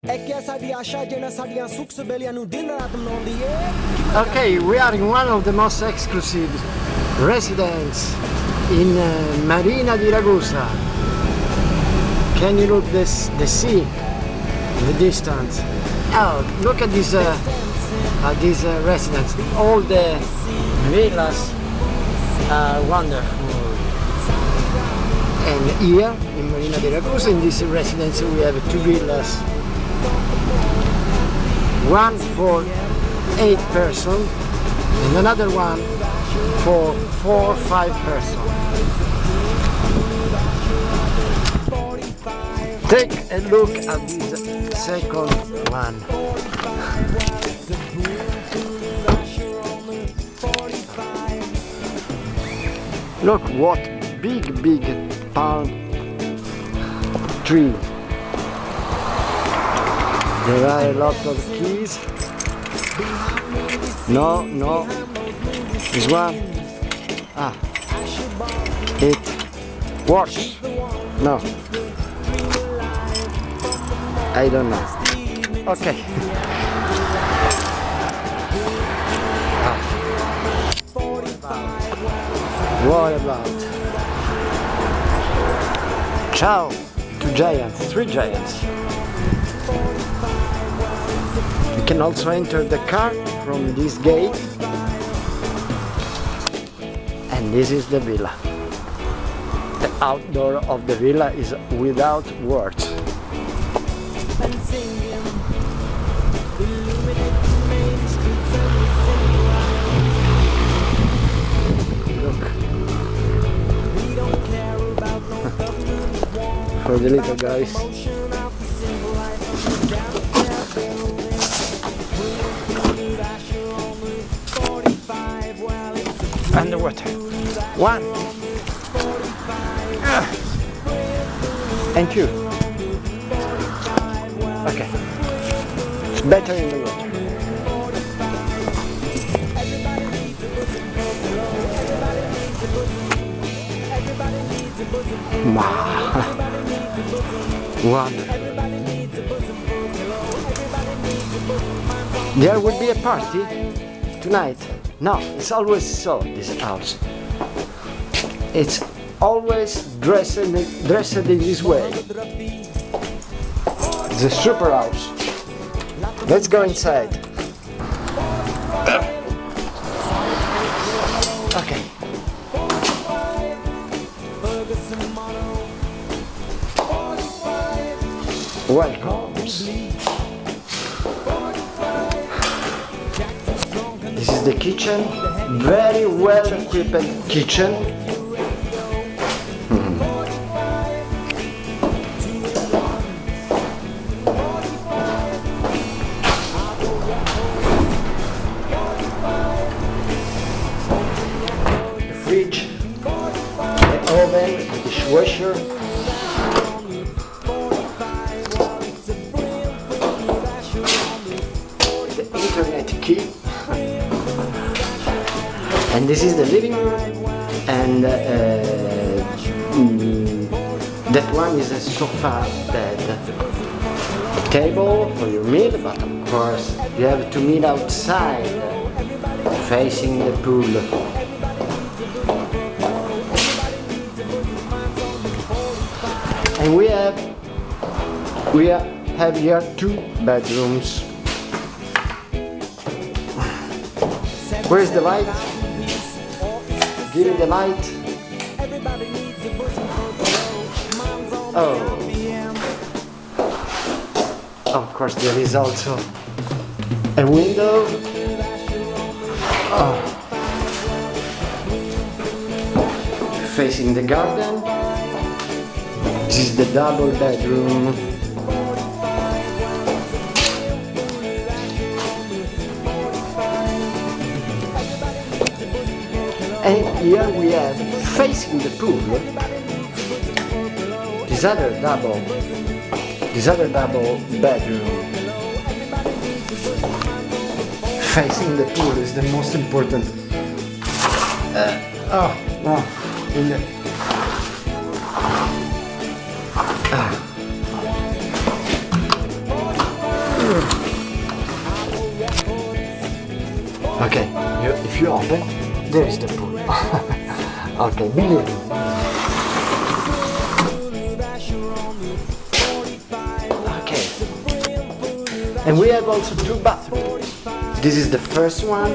Okay, we are in one of the most exclusive residences in Marina di Ragusa. Can you look the sea in the distance? Oh, look at this residence. All the villas are wonderful. And here in Marina di Ragusa, in this residence, we have two villas. One for 8 persons and another one for 4 or 5 persons. Take a look at this second one. Look what big palm tree. There are a lot of keys. No, this one. It works. No, I don't know. Okay. What about? Ciao, 2 giants, 3 giants. You can also enter the car from this gate, and this is the villa. The outdoor of the villa is without words. Look. For the little guys. Underwater. 1 and 2. Okay. It's better in the water. Wow. Wonderful. There will be a party tonight. No, it's always so, this house. It's always dressed in this way. It's a super house. Let's go inside. Okay. Welcome. This is the kitchen, very well equipped kitchen. The fridge, the oven, the dishwasher. The internet key. And this is the living room, and that one is a sofa bed. Table for your meal, but of course you have to meet outside, facing the pool. And we have here 2 bedrooms. Where is the light? Give me the light. Oh. Of course there is also a window. Oh. Facing the garden. This is the double bedroom. And here we have, facing the pool, this other double bedroom. Facing the pool is the most important. Okay, if you open, there is the pool. Okay, believe me. Okay. And we have also 2 bathrooms. This is the first one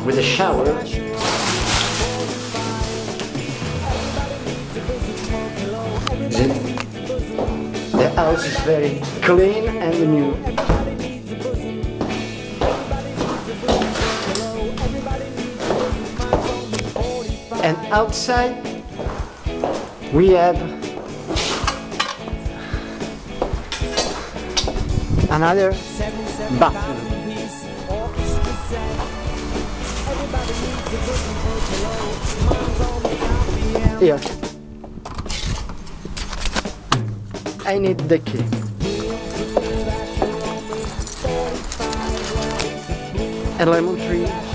with a shower. The house is very clean and new. And outside we have another bathroom. Here. I need the key. A lemon tree.